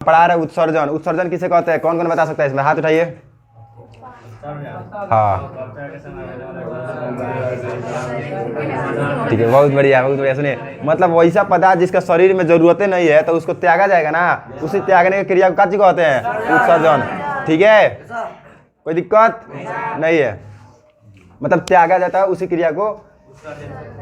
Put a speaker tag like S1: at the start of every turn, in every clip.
S1: पढ़ा रहे उत्सर्जन। उत्सर्जन किसे कहते हैं, कौन कौन बता सकता है इसमें, हाथ उठाइए। हाँ ठीक है, बहुत बढ़िया बहुत बढ़िया। सुनिए, मतलब वैसा पदार्थ जिसका शरीर में जरूरतें नहीं है तो उसको त्यागा जाएगा ना, उसी त्यागने की क्रिया को क्या चीज कहते हैं, उत्सर्जन। ठीक है, कोई दिक्कत नहीं है, मतलब त्यागा जाता है उसी क्रिया को।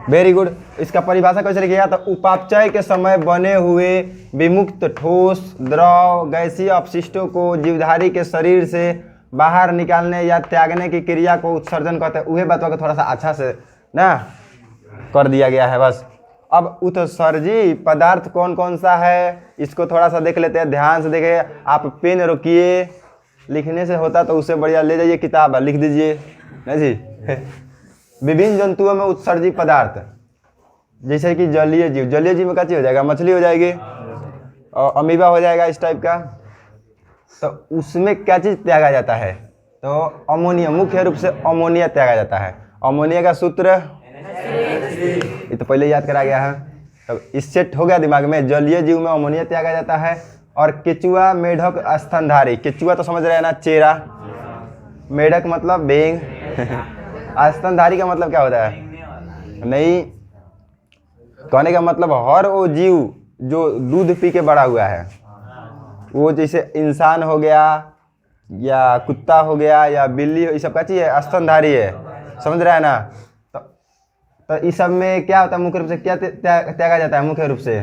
S1: Very good. इसका परिभाषा कैसे लिखिएगा, तो उपापचय के समय बने हुए विमुक्त ठोस द्रव गैसीय अपशिष्टों को जीवधारी के शरीर से बाहर निकालने या त्यागने की क्रिया को उत्सर्जन कहते हैं। वही बातों को थोड़ा सा अच्छा से ना कर दिया गया है बस। अब उत्सर्जी पदार्थ कौन कौन सा है इसको थोड़ा सा देख लेते हैं, ध्यान से देखिए। आप पेन रोकिए, लिखने से होता तो उससे बढ़िया ले जाइए किताब लिख दीजिए ना जी। विभिन्न जंतुओं में उत्सर्जी पदार्थ, जैसे कि जलीय जीव, जलीय जीव में क्या चीज हो जाएगा, मछली हो जाएगी और अमीबा हो जाएगा इस टाइप का। तो उसमें क्या चीज त्यागा जाता है, तो अमोनिया, मुख्य रूप से अमोनिया त्यागा जाता है। अमोनिया का सूत्र ये तो पहले याद करा गया है, तो इससे हो गया दिमाग में। जलीय जीव में अमोनिया त्यागा जाता है। और केचुआ, मेढक, स्तनधारी। केचुआ तो समझ रहे हैं ना, चेरा। मेढक मतलब बेंग। स्तनधारी का मतलब क्या होता है, नहीं, कहने का मतलब हर वो जीव जो दूध पी के बड़ा हुआ है, वो जैसे इंसान हो गया या कुत्ता हो गया या बिल्ली, ये सब क्या चीज़ है, स्तनधारी है। समझ रहा है ना। तो इस सब में क्या होता है, मुख्य रूप से क्या त्यागा जाता है मुख्य रूप से,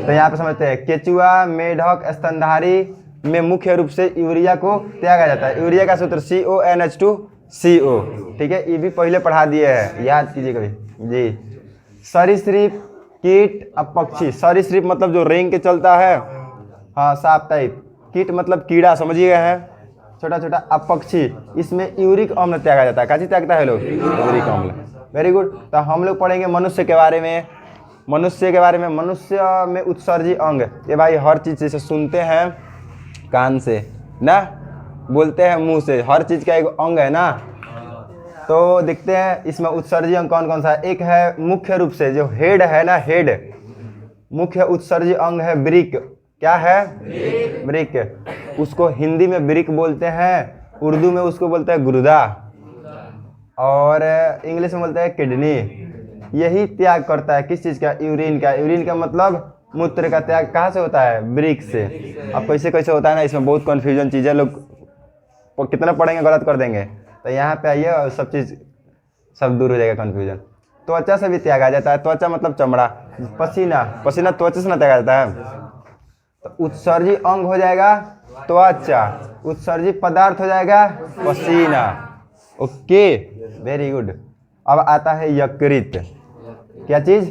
S1: तो यहाँ पे समझते हैं केचुआ, मेढक, स्तनधारी में मुख्य रूप से यूरिया को त्यागा जाता है। यूरिया का सूत्र CONH2CO। ठीक है, ये भी पहले पढ़ा दिए हैं, याद कीजिए कभी जी। सरीसृप, कीट, अपक्षी। सरीसृप मतलब जो रेंग के चलता है, हाँ सांप टाइप। कीट मतलब कीड़ा, समझिए है, छोटा छोटा। अपक्षी, इसमें यूरिक अम्ल त्यागा जाता है। क्या चीज त्यागता है लोग, यूरिक अम्ल। Very good. तो हम लोग पढ़ेंगे मनुष्य के बारे में। मनुष्य के बारे में, मनुष्य में उत्सर्जी अंग, ये भाई हर चीज जैसे सुनते हैं कान से ना, बोलते हैं मुंह से, हर चीज का एक अंग है ना। तो देखते हैं इसमें उत्सर्जी अंग कौन कौन सा है। एक है मुख्य रूप से जो हेड है ना, हेड मुख्य उत्सर्जी अंग है ब्रिक। क्या है, ब्रिक। उसको हिंदी में ब्रिक बोलते हैं, उर्दू में उसको बोलते हैं गुर्दा, और इंग्लिश में बोलते हैं किडनी। यही त्याग करता है किस चीज़ का, यूरिन का। यूरिन का मतलब मूत्र का त्याग कहाँ से होता है, ब्रिक से। अब कैसे कैसे होता है ना, इसमें बहुत कन्फ्यूजन चीज़ है, लोग कितना पढ़ेंगे गलत कर देंगे। तो यहाँ पे आइए और सब चीज़ सब दूर हो जाएगा कन्फ्यूजन। त्वचा से भी त्यागा जाता है। त्वचा मतलब चमड़ा। पसीना, पसीना त्वचा से ना त्यागा जाता है। तो उत्सर्जी अंग हो जाएगा त्वचा, उत्सर्जी पदार्थ हो जाएगा पसीना। Okay, very good. अब आता है यकृत। क्या चीज,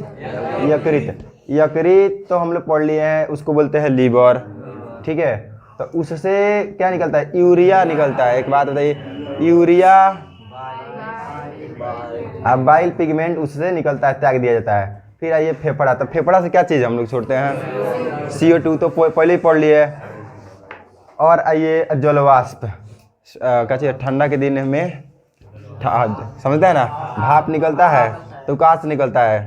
S1: यकृत। यकृत तो हम लोग पढ़ लिए हैं, उसको बोलते हैं लीवर। ठीक है, तो उससे क्या निकलता है, यूरिया निकलता है। एक बात बताइए, यूरिया अब बाइल पिगमेंट उससे निकलता है, त्याग दिया जाता है। फिर आइए फेफड़ा। तो फेफड़ा से क्या चीज़ हम लोग छोड़ते हैं, CO2 तो पहले ही पढ़ लिए। और आइए जलवाष्प, क्या चीज़, ठंडा के दिन में समझते हैं ना, भाप निकलता है तो कहाँ से निकलता है,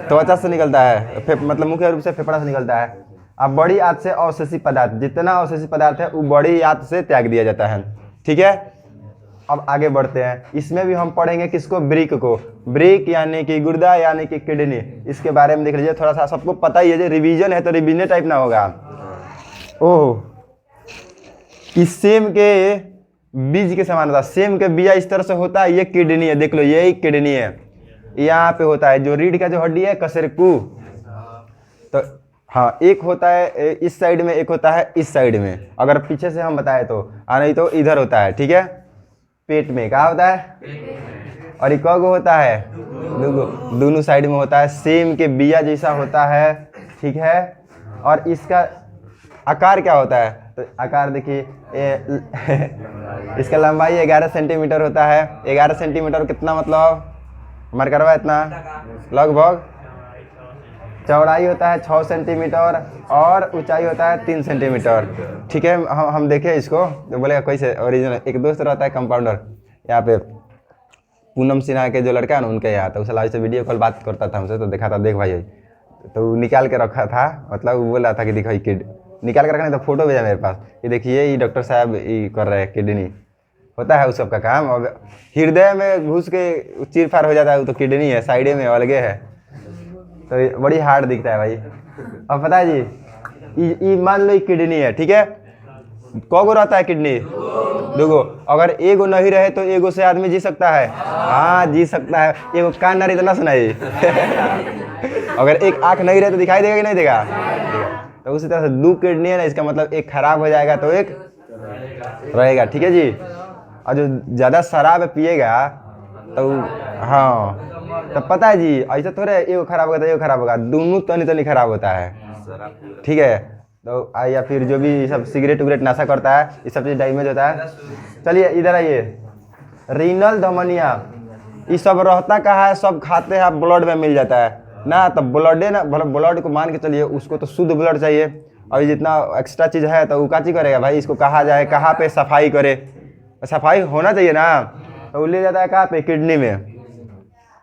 S1: त्वचा से निकलता है, मतलब मुख्य रूप से फेफड़ा से निकलता है। अब बड़ी आंत से अवशेषी पदार्थ, जितना अवशेषी पदार्थ है वो बड़ी आंत से त्याग दिया जाता है। ठीक है, अब आगे बढ़ते हैं। इसमें भी हम पढ़ेंगे किसको, ब्रिक को। ब्रिक यानी कि गुर्दा यानी कि किडनी। इसके बारे में देख लीजिए थोड़ा सा, सबको पता ही है, जो रिवीजन है तो रिवीजन टाइप ना होगा। ओह, इस सेम के बीज के समान होता है, सेम के बीज इस तरह से होता है। ये किडनी है, देख लो यही किडनी है, यहाँ पे होता है। जो रीढ़ का जो हड्डी है कशेरुकी, तो हाँ एक होता है इस साइड में, एक होता है इस साइड में, अगर पीछे से हम बताए तो, नहीं तो इधर होता है। ठीक है, पेट में कहाँ होता है, और एक होता है, दोनों साइड में होता है, सेम के बिया जैसा होता है। ठीक है, और इसका आकार क्या होता है, तो आकार देखिए इसका लंबाई 11 सेंटीमीटर होता है। 11 सेंटीमीटर कितना मतलब मार करवा, इतना लगभग। चौड़ाई होता है 6 सेंटीमीटर और ऊंचाई होता है 3 सेंटीमीटर। ठीक है, हम देखें इसको तो बोलेगा कैसे ओरिजिनल। एक दोस्त रहता है कंपाउंडर यहाँ पे, पूनम सिन्हा के जो लड़का है ना उनके यहाँ, तो उस से वीडियो कॉल बात करता था हमसे, तो देखा था, देख भाई, तो निकाल के रखा था, मतलब वो बोल रहा था कि देखो किड निकाल कर रखा, नहीं तो फोटो भेजा मेरे पास। ये देखिए ये डॉक्टर साहब ये कर रहे हैं किडनी, होता है उस सबका काम। अब हृदय में घुस के चीर फाड़ हो जाता है, वो तो किडनी है, साइडे में अलगे है, तो ये बड़ी हार्ड दिखता है भाई। अब पता है जी, ये मान लो ये किडनी है, ठीक है, कौगो रहता है किडनी? देखो, अगर एगो नहीं रहे तो एगो से आदमी जी सकता है? हाँ जी सकता है। एगो कान ना रही तो ना सुनाई। अगर एक आंख नहीं रहे तो दिखाई देगा कि नहीं देगा? तो उसी तरह से 2 किडनी है ना, इसका मतलब एक खराब हो जाएगा तो एक रहेगा, ठीक है जी। और जो ज़्यादा शराब पिएगा तो हाँ, तो पता है जी ऐसा थोड़े एगो खराब होगा तो एगो खराब होगा, दोनों तनी खराब होता है, ठीक है। तो या फिर जो भी सब सिगरेट उगरेट नशा करता है, ये सब चीज़ डैमेज होता है। चलिए इधर आइए, रीनल धमनिया, ये सब रहता कहाँ है? सब खाते हैं, ब्लड में मिल जाता है ना, तो ब्लड ना, मतलब ब्लड को मान के चलिए, उसको तो शुद्ध ब्लड चाहिए, और जितना एक्स्ट्रा चीज़ है तो वो काची करेगा भाई, इसको कहा जाए कहाँ पे सफाई करे, सफाई होना चाहिए ना, तो वो ले जाता है कहाँ पे? किडनी में,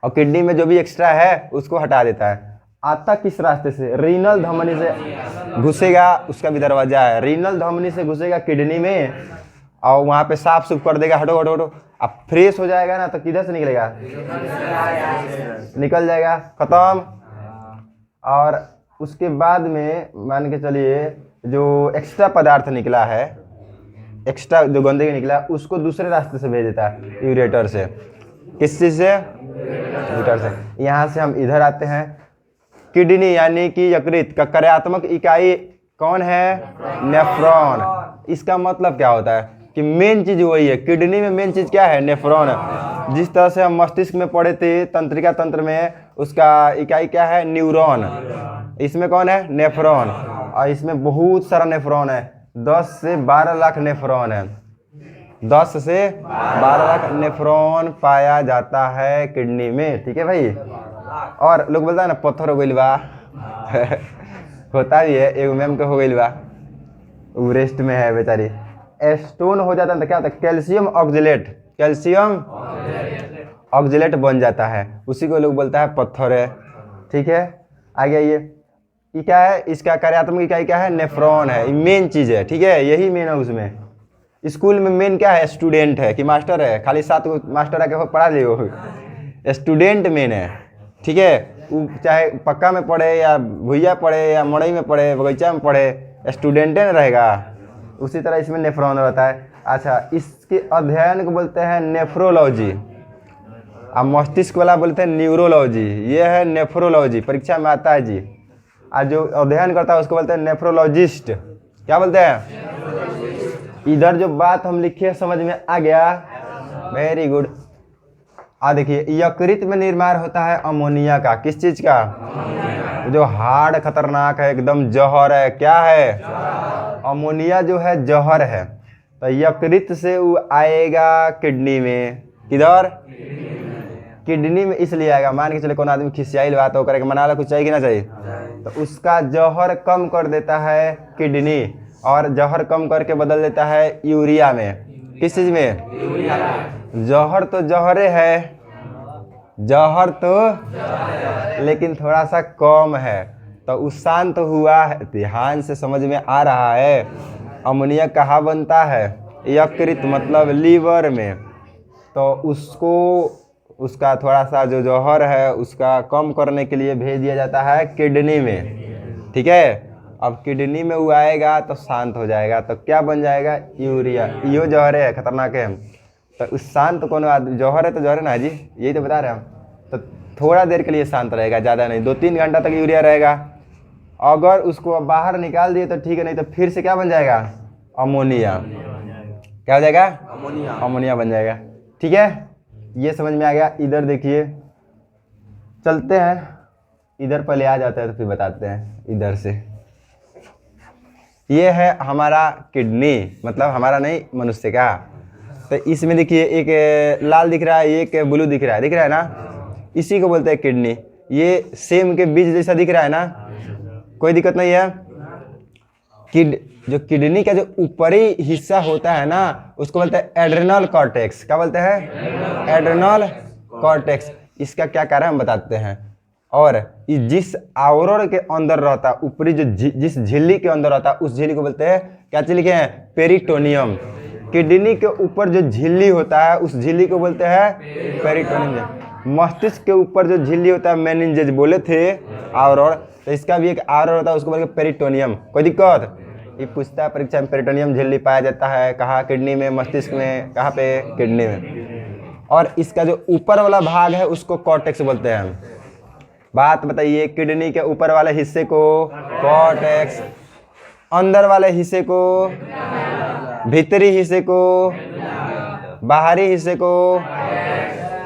S1: और किडनी में जो भी एक्स्ट्रा है उसको हटा देता है। आता किस रास्ते से? रीनल धमनी से घुसेगा, उसका भी दरवाजा है, रीनल धमनी से घुसेगा किडनी में, और वहाँ पे साफ सुफ कर देगा, हटो हटो हटो, अब फ्रेश हो जाएगा ना, तो किधर से निकलेगा? निकल जाएगा, खत्म। और उसके बाद में मान के चलिए जो एक्स्ट्रा पदार्थ निकला है, एक्स्ट्रा जो गंदगी निकला है, उसको दूसरे रास्ते से भेज देता है, यूरेटर से। किस चीज़ से? यूरेटर से। यहाँ से हम इधर आते हैं, किडनी यानी कि यकृत का कार्यात्मक इकाई कौन है? नेफ्रॉन। इसका मतलब क्या होता है कि मेन चीज़ वही है, किडनी में मेन चीज़ क्या है? नेफ्रॉन। जिस तरह से हम मस्तिष्क में पढ़े थे तंत्रिका तंत्र में, उसका इकाई क्या है? न्यूरॉन। इसमें कौन है? नेफ्रॉन। और इसमें बहुत सारा नेफ्रॉन है, 10 से 12 लाख नेफ्रॉन है, 10 से 12 लाख नेफ्रॉन पाया जाता है किडनी में, ठीक है भाई। और लोग बोलता है ना पत्थर हो गई बा, होता भी है, एगो मैम के हो गई बा, वो रेस्ट में है बेचारी, स्टोन हो जाता है तो क्या होता है? कैल्शियम ऑक्जेलेट, कैल्शियम ऑक्जेलेट बन जाता है, उसी को लोग बोलता है पत्थर है, ठीक है। आगे ये क्या है? इसका कार्यात्मक इकाई क्या है? नेफ्रॉन है, ये मेन चीज़ है, ठीक है, यही मेन है उसमें। स्कूल में मेन क्या है? स्टूडेंट है कि मास्टर है? खाली 7 मास्टर आके पढ़ा लियो, स्टूडेंट मेन है, ठीक है। वो चाहे पक्का में पढ़े या भुइया पढ़े या मड़ई में पढ़े, बगीचा में पढ़े, स्टूडेंटे न रहेगा। उसी तरह इसमें नेफ्रॉन रहता है। अच्छा, इसके अध्ययन को बोलते हैं नेफ्रोलॉजी, अब मस्तिष्क वाला बोलते हैं न्यूरोलॉजी, ये है नेफ्रोलॉजी, परीक्षा में आता है जी। आज जो अध्ययन करता है उसको बोलते हैं नेफ्रोलॉजिस्ट। क्या बोलते हैं? इधर जो बात हम लिखे समझ में आ गया? Very good. देखिए, यकृत में निर्माण होता है अमोनिया का, किस चीज का? जो हार्ड खतरनाक है, एकदम जहर है, क्या है? अमोनिया जो है जहर है। तो यकृत से वो आएगा किडनी में, किधर? किडनी में इसलिए आएगा, मान के चले कौन आदमी खिसियाइल बात हो करे मना ला, कुछ चाहिए कि ना चाहिए, तो उसका जहर कम कर देता है किडनी, और जहर कम करके बदल देता है यूरिया में। किस चीज में? जहर तो जहरे है, जहर तो लेकिन थोड़ा सा कम है, तो उस शांत हुआ है, ध्यान से समझ में आ रहा है। अमोनिया कहाँ बनता है? यकृत मतलब लीवर में। तो उसको, उसका थोड़ा सा जो जहर है उसका कम करने के लिए भेज दिया जाता है किडनी में, ठीक है। अब किडनी में वो आएगा तो शांत हो जाएगा, तो क्या बन जाएगा? यूरिया। यो जहर है, खतरनाक है। तो उस शांत कौन आदमी, जहर है तो जहर है ना जी, यही तो बता रहे हम। तो थोड़ा देर के लिए शांत रहेगा, ज़्यादा नहीं, 2-3 घंटा तक यूरिया रहेगा। अगर उसको बाहर निकाल दिए तो ठीक है, नहीं तो फिर से क्या बन जाएगा? अमोनिया। क्या हो जाएगा? अमोनिया, अमोनिया बन जाएगा, ठीक है। ये समझ में आ गया। इधर देखिए, चलते हैं इधर, पहले आ जाता है तो फिर बताते हैं इधर से। ये है हमारा किडनी, मतलब हमारा नहीं, मनुष्य का। तो इसमें देखिए एक लाल दिख रहा है, एक ब्लू दिख रहा है ना, इसी को बोलते हैं किडनी। ये सेम के बीज जैसा दिख रहा है ना, कोई दिक्कत नहीं है। जो किडनी का जो ऊपरी हिस्सा होता है ना, उसको बोलते हैं एड्रेनल कॉर्टेक्स। क्या बोलते हैं? Adrenal cortex. इसका क्या कार्य हम बताते हैं। और जिस आवरण के अंदर रहता है, ऊपरी जो जिस झिल्ली के अंदर रहता है, उस झिल्ली को बोलते हैं, क्या चीज लिखे हैं, पेरिटोनियम। किडनी के ऊपर जो झिल्ली होता है उस झिल्ली को बोलते हैं पेरिटोनियम। मस्तिष्क के ऊपर जो झिल्ली होता है, मेनिंजेस बोले थे आवरण, तो इसका भी एक आवरण होता है, उसको बोलते हैं पेरिटोनियम। कोई दिक्कत? ये पूछता है परीक्षा में, पेरिटोनियम झिल्ली पाया जाता है कहाँ, किडनी में, मस्तिष्क में, कहाँ पे, किडनी में। और इसका जो ऊपर वाला भाग है उसको कॉर्टेक्स बोलते हैं। बात बताइए, किडनी के ऊपर वाले हिस्से को कॉर्टेक्स, अंदर वाले हिस्से को, भीतरी हिस्से को, बाहरी हिस्से को,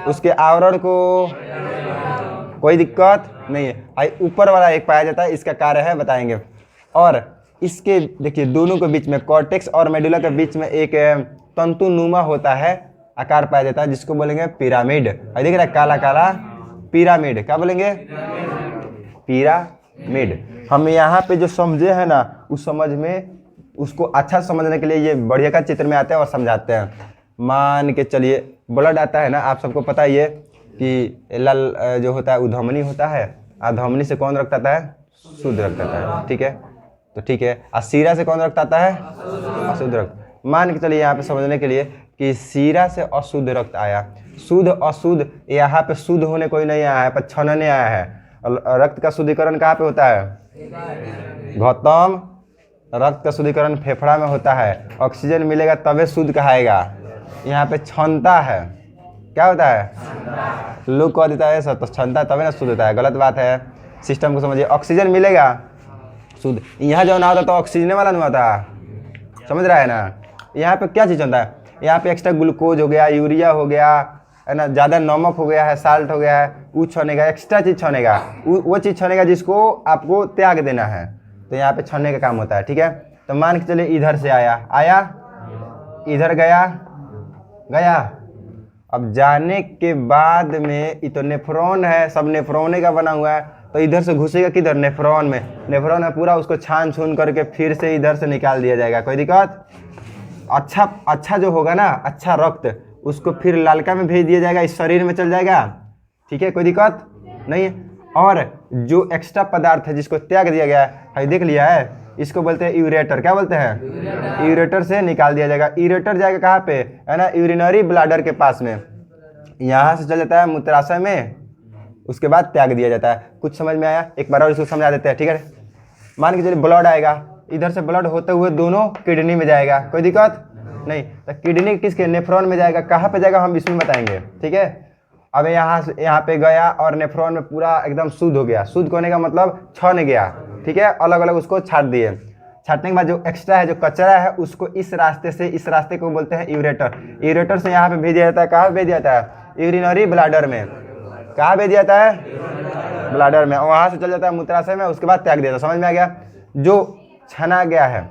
S1: उसके आवरण को, कोई दिक्कत नहीं है। आई ऊपर वाला एक पाया जाता है, इसका कार्य है बताएंगे। और इसके देखिए दोनों के बीच में, कॉर्टेक्स और मेडुला के बीच में एक तंतुनुमा होता है, आकार पाया जाता है, जिसको बोलेंगे पिरामिड। और देख रहा है काला काला, पिरामिड। क्या बोलेंगे? पिरामिड। हम यहाँ पे जो समझे हैं ना, उस समझ में, उसको अच्छा समझने के लिए ये बढ़िया का चित्र में आते हैं और समझाते हैं। मान के चलिए ब्लड आता है ना, आप सबको पता ही है कि लाल जो होता है उधमनी होता है, अधमनी से कौन रक्त आता है? शुद्ध रक्त आता है, ठीक है। तो ठीक है, और सीरा से कौन रक्त आता है? अशुद्ध रक्त। मान के चलिए यहाँ पे समझने के लिए कि सीरा से अशुद्ध रक्त आया, शुद्ध अशुद्ध, यहाँ पे शुद्ध होने कोई नहीं आया है, पर छनने आया है। और रक्त का शुद्धिकरण कहाँ पे होता है? गौतम, रक्त का शुद्धिकरण फेफड़ा में होता है। ऑक्सीजन मिलेगा तबे शुद्ध कहाएगा, यहाँ पे क्षमता है। क्या होता है? लोग कह देता है सर तो क्षमता तबे ना शुद्ध होता है, गलत बात है। सिस्टम को समझिए, ऑक्सीजन मिलेगा शुद्ध, यहाँ जो ना होता तो ऑक्सीजन वाला नहीं होता, समझ रहा है ना। यहाँ पे क्या चीज़ होता है? यहाँ पे एक्स्ट्रा ग्लूकोज हो गया, यूरिया हो गया है ना, ज़्यादा नमक हो गया है, साल्ट हो गया है, वो छनेगा, एक्स्ट्रा चीज़ छनेगा, वो चीज़ छनेगा जिसको आपको त्याग देना है। तो यहाँ पे छनने का काम होता है, ठीक है। तो मान के चलिए इधर से आया, इधर गया, अब जाने के बाद में ये तो नेफ्रॉन है, सब नेफ्रॉने का बना हुआ है, तो इधर से घुसेगा किधर? नेफ्रॉन में। नेफ्रॉन में पूरा उसको छान छून करके फिर से इधर से निकाल दिया जाएगा, कोई दिक्कत? अच्छा जो होगा ना, अच्छा रक्त, उसको फिर लालका में भेज दिया जाएगा, इस शरीर में चल जाएगा, ठीक है, कोई दिक्कत नहीं है। और जो एक्स्ट्रा पदार्थ है जिसको त्याग दिया गया है, देख लिया है, इसको बोलते हैं यूरेटर। क्या बोलते हैं? यूरेटर से निकाल दिया जाएगा। यूरेटर जाएगा कहाँ पे? है ना, यूरिनरी ब्लैडर के पास में, यहाँ से चल जाता है मूत्राशय में, उसके बाद त्याग दिया जाता है। कुछ समझ में आया? एक बार और इसको समझा देते हैं, ठीक है। मान के चलिए ब्लड आएगा, इधर से ब्लड होते हुए दोनों किडनी में जाएगा, कोई दिक्कत नहीं। तो किडनी किसके? नेफ्रॉन में जाएगा। कहाँ पे जाएगा हम इसमें बताएंगे, ठीक है। अब यहाँ पे गया और नेफ्रॉन में पूरा एकदम शुद्ध हो गया। शुद्ध होने का मतलब छन गया, ठीक है, अलग अलग उसको छाट दिए। छाटने के बाद जो एक्स्ट्रा है, जो कचरा है, उसको इस रास्ते को बोलते हैं यूरेटर। यूरेटर से यहाँ पे भेज दिया जाता है, कहाँ भेज दिया जाता है? यूरिनरी ब्लैडर में। कहाँ भेज दिया जाता है? ब्लैडर में। वहाँ से चल जाता है मूत्राशय में, उसके बाद त्याग दिया जाता है। समझ में आ गया? जो छना गया है,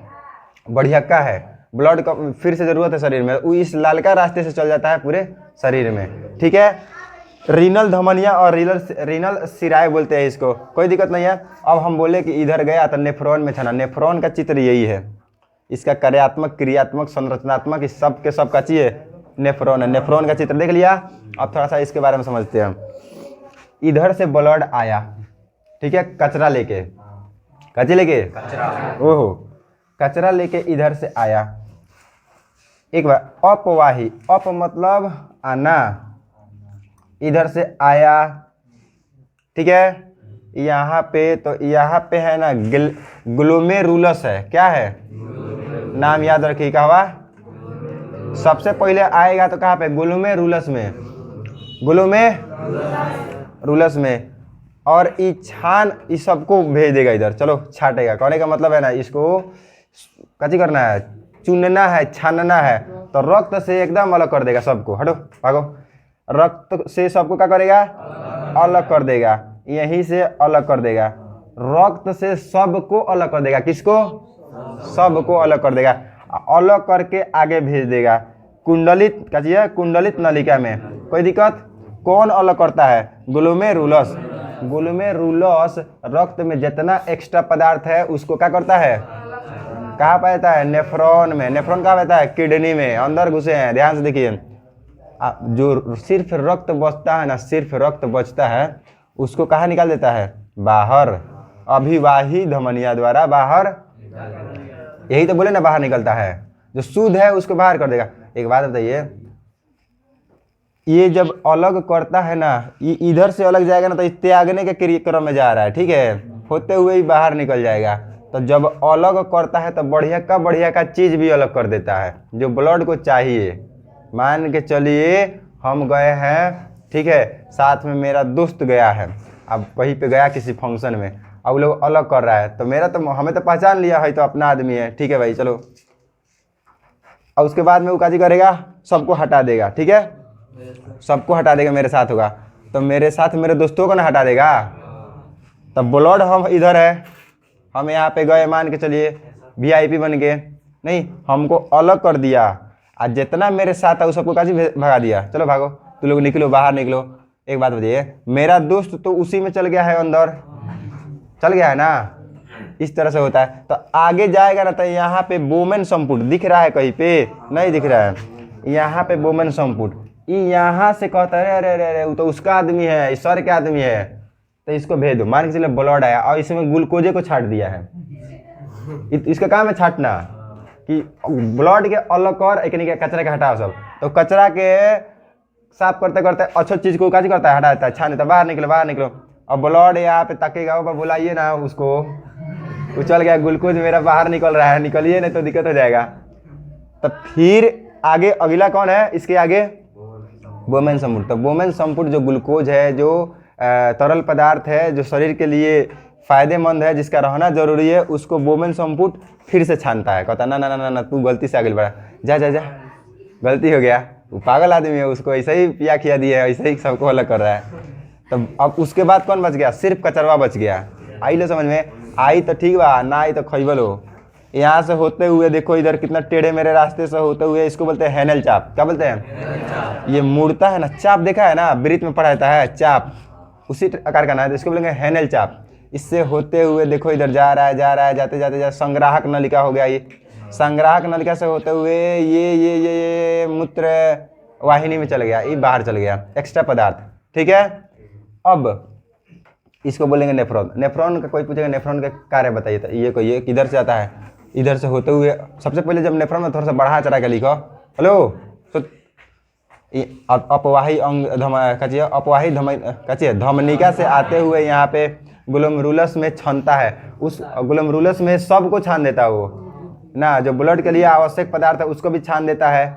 S1: बढ़िया है, ब्लड का फिर से जरूरत है शरीर में, वो इस लालका रास्ते से चल जाता है पूरे शरीर में, ठीक है। रीनल धमनिया और रीनल सिराए बोलते हैं इसको, कोई दिक्कत नहीं है। अब हम बोले कि इधर गया तो नेफ्रॉन में छना। नेफ्रॉन का चित्र यही है, इसका कार्यात्मक, क्रियात्मक, संरचनात्मक, इस सब के सब का चाहिए नेफ्रॉन है। नेफ्रॉन का चित्र देख लिया। अब थोड़ा सा इसके बारे में समझते हैं। इधर से ब्लड आया, ठीक है, कचरा लेके, ओहो, कचरा लेके इधर से आया। एक बार अपवाही, अप मतलब आना, इधर से आया, ठीक है। यहाँ पे तो यहाँ पे है ना ग्लोमेरुलस है। क्या है? नाम याद रखिए, क्या हुआ? सबसे पहले आएगा तो कहाँ पे? ग्लोमेरुलस में, ग्लोमेरुलस में। और ये छान इस सबको भेज देगा इधर, चलो छाटेगा। कहने का मतलब है ना, इसको कैसे करना है? चुनना है, छानना है। तो रक्त से एकदम अलग कर देगा सबको। हटो, भागो। रक्त से सबको क्या करेगा? अलग कर देगा। यहीं से अलग कर देगा, रक्त से सबको अलग कर देगा। किसको? सबको अलग कर देगा। अलग करके आगे भेज देगा कुंडलित, क्या चाहिए? कुंडलित नलिका में। कोई दिक्कत? कौन अलग करता है? ग्लोमेरुलस। ग्लोमेरुलस रक्त में जितना एक्स्ट्रा पदार्थ है उसको क्या करता है? कहाँ पाता है? नेफ्रॉन में। नेफ्रॉन कहाँ पाता है? किडनी में। अंदर घुसे हैं, ध्यान से देखिए। जो सिर्फ रक्त बचता है ना, सिर्फ रक्त बचता है, उसको कहाँ निकाल देता है, बाहर, अभिवाही धमनिया द्वारा बाहर, यही तो बोले ना बाहर निकलता है, जो शुद्ध है उसको बाहर कर देगा। एक बात बताइए, ये जब अलग करता है ना, ये इधर से अलग जाएगा ना तो त्यागने के क्रम में जा रहा है, ठीक है, होते हुए ही बाहर निकल जाएगा। तो जब अलग करता है तो बढ़िया का चीज़ भी अलग कर देता है, जो ब्लड को चाहिए। मान के चलिए हम गए हैं, ठीक है, साथ में मेरा दोस्त गया है, अब वहीं पे गया किसी फंक्शन में, अब वो लोग अलग कर रहा है, तो मेरा तो हमें तो पहचान लिया है, तो अपना आदमी है, ठीक है भाई चलो। और उसके बाद में वो काजी करेगा, सबको हटा देगा, ठीक है, सबको हटा देगा, मेरे साथ होगा, तो मेरे साथ मेरे दोस्तों को ना हटा देगा। तब ब्लड हम इधर है, हम यहाँ पे गए, मान के चलिए VIP बन गए, नहीं हमको अलग कर दिया, आज जितना मेरे साथ है उस सबको काजी भगा दिया, चलो भागो, तुम लोग निकलो, बाहर निकलो। एक बात बताइए, मेरा दोस्त तो उसी में चल गया है, अंदर चल गया है ना, इस तरह से होता है। तो आगे जाएगा ना, तो यहाँ पे बोमेन संपुट दिख रहा है, कहीं पे नहीं दिख रहा है, यहाँ पे बोमेन संपुट, ये यहाँ से कहता है अरे अरे अरे वो तो उसका आदमी है, इस सर के आदमी है, तो इसको भेज दो। मान के चलिए ब्लड आया और इसमें ग्लूकोजे को छाट दिया है, इसका काम है छाटना, कि ब्लड के अलग कर, एक नहीं कचरा के हटाओ सब, तो कचरा के साफ करते करते अच्छा चीज़ को काज करता है, हटा देता है, छान देता है, बाहर निकलो बाहर निकलो। और ब्लड यहाँ पे तकेगा, वो बुलाइए ना उसको, वो चल गया, ग्लूकोज मेरा बाहर निकल रहा है, निकलिए नहीं तो दिक्कत हो जाएगा। तो फिर आगे अगला कौन है, इसके आगे बोमेन संपुट। तो बोमेन संपुट जो ग्लूकोज है, जो तरल पदार्थ है, जो शरीर के लिए फायदेमंद है, जिसका रहना जरूरी है, उसको बोमेन संपुट फिर से छानता है, कहता ना ना ना ना ना तू गलती से आगे बढ़ा, जा जा जा, गलती हो गया, वो पागल आदमी है, उसको ऐसे ही पिया खिया दिया है, ऐसे ही सबको अलग कर रहा है। तब अब उसके बाद कौन बच गया, सिर्फ कचरवा बच गया। आई लो समझ में, आई तो ठीक बा, ना आई तो खैबल हो। यहाँ से होते हुए देखो इधर कितना टेढ़े मेरे रास्ते से होते हुए, इसको बोलते हैं हैनल चाप। क्या बोलते हैं, ये मुड़ता है ना, चाप देखा है ना, वृत्त में पढ़ा जाता है चाप, उसी आकार का ना है, तो इसको बोलेंगे हैनल चाप। इससे होते हुए देखो इधर जा रहा है जाते जाते संग्राहक नलिका हो गया, ये संग्राहक नलिका से होते हुए ये मूत्र वाहिनी में चल गया, ये बाहर चल गया, एक्स्ट्रा पदार्थ, ठीक है। अब इसको बोलेंगे नेफ्रॉन। नेफ्रॉन का कोई पूछेगा नेफ्रॉन का कार्य बताइए, तो ये किधर से आता है, इधर से होते हुए, सबसे पहले जब नेफ्रॉन में थोड़ा सा बढ़ा चढ़ा के लिखो, हेलो तो अपवाही अंग अपवाही धमनिका से आते हुए यहाँ पे ग्लोमेरुलस में छानता है, उस ग्लोमेरुलस में सबको छान देता है वो ना, जो ब्लड के लिए आवश्यक पदार्थ है उसको भी छान देता है।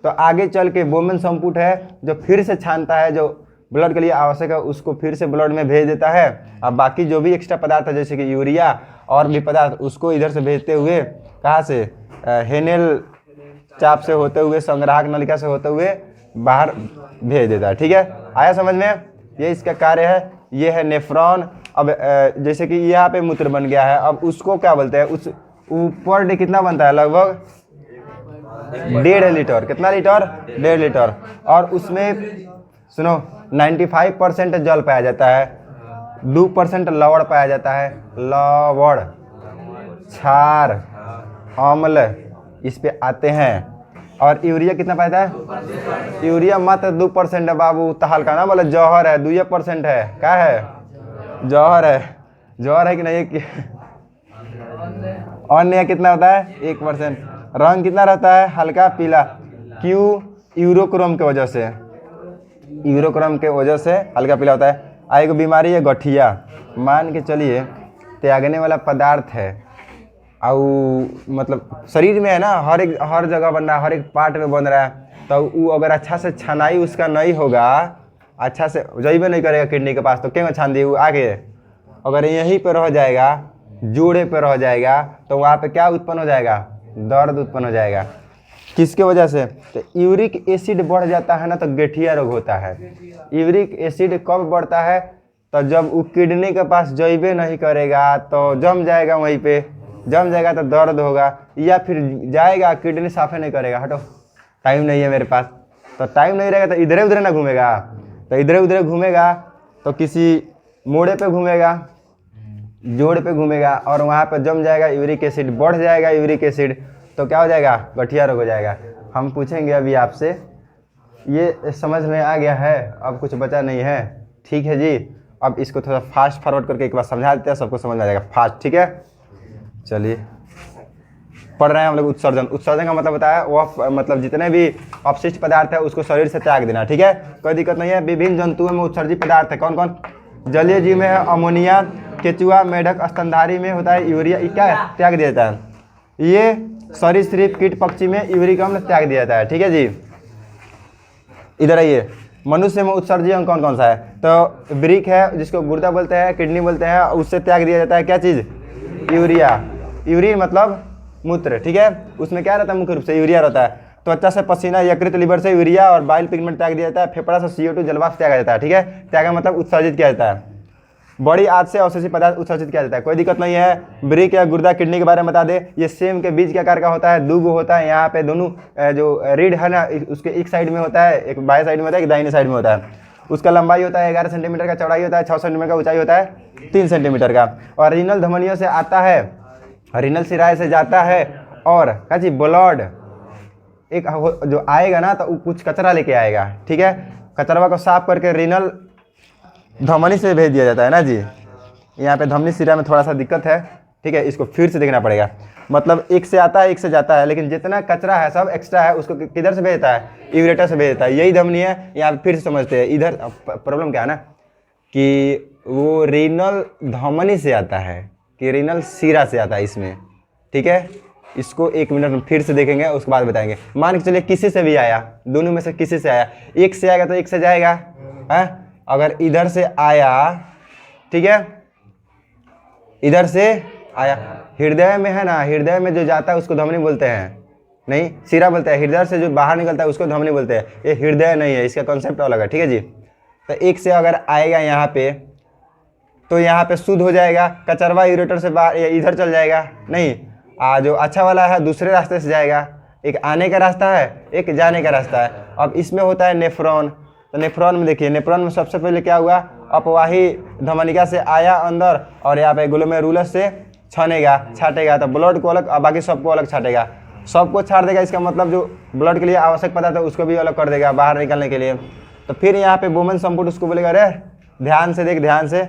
S1: तो आगे चल के बोमेन संपुट है जो फिर से छानता है, जो ब्लड के लिए आवश्यक है उसको फिर से ब्लड में भेज देता है। अब बाकी जो भी एक्स्ट्रा पदार्थ है जैसे कि यूरिया और भी पदार्थ, उसको इधर से भेजते हुए कहाँ से, हेनेल चाप से होते हुए, संग्राहक नलिका से होते हुए बाहर भेज देता है, ठीक है। आया समझ में, ये इसका कार्य है, ये है नेफ्रॉन। अब जैसे कि यहाँ पे मूत्र बन गया है, अब उसको क्या बोलते हैं, उस ऊपर डे कितना बनता है, लगभग 1.5 लीटर, कितना लीटर, 1.5 लीटर, और उसमें सुनो 95% जल पाया जाता है, 2% लवण पाया जाता है, लवण, क्षार, अम्ल इस पे आते हैं। और यूरिया कितना पाता है, यूरिया मात्र 2% है बाबू, तो हल्का ना बोले जौहर है, 2% है, क्या है, जौहर है, जौहर है कि नहीं। अन्य कितना होता है, 1%। रंग कितना रहता है, हल्का पीला, क्यों, यूरोक्रोम के वजह से, यूरोक्रोम के वजह से हल्का पीला होता है। एक बीमारी है गठिया, मान के चलिए त्यागने वाला पदार्थ है, और मतलब शरीर में है ना, हर जगह बन रहा है, हर एक पार्ट में बन रहा है, तो वो अगर अच्छा से छनाई उसका नहीं होगा, अच्छा से जइबे नहीं करेगा किडनी के पास, तो क्यों छान दिए, वो आगे अगर यहीं पर रह जाएगा, जोड़े पर रह जाएगा, तो वहाँ पे क्या उत्पन्न हो जाएगा, दर्द उत्पन्न हो जाएगा। किसके वजह से, तो यूरिक एसिड बढ़ जाता है ना, तो गठिया रोग होता है। यूरिक एसिड कब बढ़ता है, तो जब वो किडनी के पास जइबे नहीं करेगा, तो जम जाएगा, वहीं पे जम जाएगा तो दर्द होगा, या फिर जाएगा किडनी साफे नहीं करेगा, हटो टाइम नहीं है मेरे पास, तो टाइम नहीं रहेगा तो इधर उधर ना घूमेगा, तो इधर उधर घूमेगा तो किसी मोड़े पे घूमेगा, जोड़ पे घूमेगा, और वहाँ पे जम जाएगा, यूरिक एसिड बढ़ जाएगा, यूरिक एसिड, तो क्या हो जाएगा, गठिया रोग हो जाएगा। हम पूछेंगे अभी आपसे, ये समझ में आ गया है, अब कुछ बचा नहीं है, ठीक है जी। अब इसको थोड़ा फास्ट फॉरवर्ड करके एक बार समझा देते हैं, सबको समझ में आ जाएगा फास्ट। ठीक है, चलिए पढ़ रहे हैं हम लोग। उत्सर्जन, उत्सर्जन का मतलब होता है वह मतलब जितने भी अपशिष्ट पदार्थ है उसको शरीर से त्याग देना। ठीक है, कोई दिक्कत नहीं है। विभिन्न जंतुओं में उत्सर्जित पदार्थ है कौन कौन? जलीय जीव में है अमोनिया, केचुआ, मेढक, स्तनधारी में होता है यूरिया, क्या है? त्याग दिया जाता है। ये सरीसृप, कीट, पक्षी में यूरिक अम्ल त्याग दिया जाता है। ठीक है जी, इधर आइए। मनुष्य में उत्सर्जित अंग कौन कौन सा है? तो ब्रिक है जिसको गुर्दा बोलते हैं, किडनी बोलते हैं, उससे त्याग दिया जाता है क्या चीज़? यूरिया। यूरिन मतलब मूत्र। ठीक है, उसमें क्या रहता है? मुख्य रूप से यूरिया रहता है। त्वचा से पसीना, यकृत, लिवर से यूरिया और बाइल पिगमेंट त्याग दिया जाता है। फेफड़ा से CO2 जलवाष्प त्यागा जाता है। ठीक है, त्यागा मतलब उत्सर्जित किया जाता है। बड़ी आंत से अवशेषी पदार्थ उत्सर्जित किया जाता है। कोई दिक्कत नहीं है। ब्रिक या गुर्दा, किडनी के बारे में बता दे। ये सेम के बीज के आकार का होता है, दुगो होता है। यहाँ पे दोनों जो रीढ़ है ना, उसके एक साइड में होता है, एक बाएं साइड में होता है, एक दाहिने साइड में होता है। उसका लंबाई होता है 11 सेंटीमीटर का, चौड़ाई होता है 6 सेंटीमीटर का, ऊंचाई होता है 3 सेंटीमीटर का। और रीनल धमनियों से आता है, रीनल सिराए से जाता है। और क्या चीज? ब्लड एक जो आएगा ना तो कुछ कचरा लेके आएगा। ठीक है, कचरा को साफ करके रीनल धमनी से भेज दिया जाता है ना जी। यहाँ पे धमनी सिरा में थोड़ा सा दिक्कत है। ठीक है, इसको फिर से देखना पड़ेगा। मतलब एक से आता है, एक से जाता है, लेकिन जितना कचरा है सब एक्स्ट्रा है उसको किधर से भेजता है? यूरेटर से भेजता है। यही धमनी है। यहाँ पे फिर से समझते हैं। इधर प्रॉब्लम क्या है ना कि वो रीनल धमनी से आता है कि रीनल सिरा से आता है इसमें। ठीक है, इसको 1 मिनट में फिर से देखेंगे, उसके बाद बताएंगे। मान के चलिए किसी से भी आया, दोनों में से किसी से आया, एक से आएगा तो एक से जाएगा है। अगर इधर से आया, ठीक है, इधर से आया, हृदय में है ना, हृदय में जो जाता है उसको धमनी बोलते हैं, नहीं सिरा बोलते हैं। हृदय से जो बाहर निकलता है उसको धमनी बोलते हैं। ये हृदय नहीं है, इसका कॉन्सेप्ट अलग है। ठीक है जी, तो एक से अगर आएगा यहाँ पे तो यहाँ पे शुद्ध हो जाएगा, कचरवा यूरेटर से बाहर इधर चल जाएगा। नहीं, जो अच्छा वाला है दूसरे रास्ते से जाएगा। एक आने का रास्ता है, एक जाने का रास्ता है। अब इसमें होता है नेफ्रॉन। तो नेफ्रॉन में देखिए, नेफ्रॉन में सबसे पहले क्या हुआ? अपवाही धमनिका से आया अंदर और यहाँ पे ग्लोमेरुलस से छानेगा, छाटेगा, तो ब्लड को अलग और बाकी सबको अलग छाटेगा। सबको छाट देगा, इसका मतलब जो ब्लड के लिए आवश्यक पदार्थ है उसको भी अलग कर देगा बाहर निकलने के लिए। तो फिर यहाँ पे वुमेन संपुट उसको बोलेगा, अरे ध्यान से देख, ध्यान से,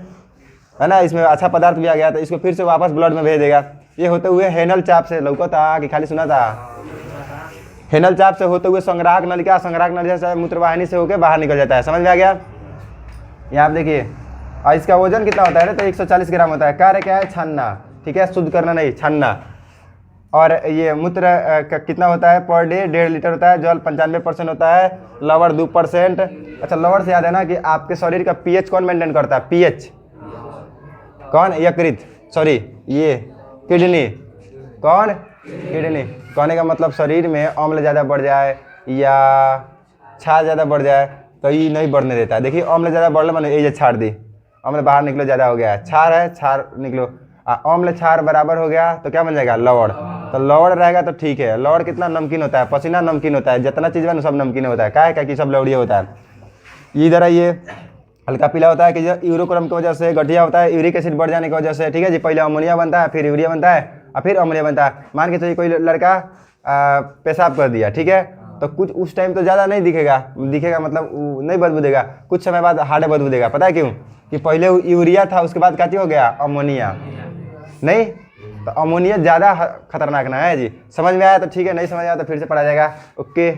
S1: है ना, इसमें अच्छा पदार्थ भी आ गया, तो इसको फिर से वापस ब्लड में भेज देगा। ये होते हुए हेनल चाप से, लौका था कि खाली सुना था? हेनल चाप से होते हुए संग्राहक नलिका, संग्राहक नलिका से मूत्रवाहिनी से होकर बाहर निकल जाता है। समझ में आ गया? यहाँ आप देखिए, और इसका वजन कितना होता है? तो 140 ग्राम होता है। कार्य क्या है? छानना। ठीक है, शुद्ध करना नहीं, छानना। और ये मूत्र कितना होता है पर डे? 1.5 लीटर होता है। जल 95% होता है। लवण 2%। अच्छा, लवण से याद है ना कि आपके शरीर का pH कौन मेंटेन करता है? pH कौन? यकृत, सॉरी ये किडनी। कौन? किडनी। कहने का मतलब शरीर में अम्ल ज़्यादा बढ़ जाए या क्षार ज़्यादा बढ़ जाए तो ये नहीं बढ़ने देता है। देखिए, अम्ल ज़्यादा बढ़ने मैंने ये छाड़ दी, अम्ल बाहर निकलो, ज़्यादा हो गया है, क्षार है, क्षार निकलो, अम्ल क्षार बराबर हो गया तो क्या बन जाएगा? लवण। तो लवण रहेगा तो ठीक है। लवण कितना नमकीन होता है? पसीना नमकीन होता है। जितना चीज़ है ना सब नमकीन होता है। क्या है? कि सब लवड़िया होता है। इधर आइए, हल्का पीला होता है कि यूरोक्रम की वजह से, गठिया होता है यूरिक एसिड बढ़ जाने की वजह से। ठीक है जी, पहले अमोनिया बनता है, फिर यूरिया बनता है और फिर अमोनिया बनता है। मान के चलिए कोई लड़का पेशाब कर दिया, ठीक है, तो कुछ उस टाइम तो ज़्यादा नहीं दिखेगा मतलब नहीं बदबू देगा, कुछ समय बाद हार्ड बदबू देगा। पता है क्यों? कि पहले यूरिया था, उसके बाद क्या हो गया? अमोनिया। नहीं, तो अमोनिया ज़्यादा खतरनाक ना है जी। समझ में आया तो ठीक है, नहीं समझ आया तो फिर से पढ़ा जाएगा। ओके।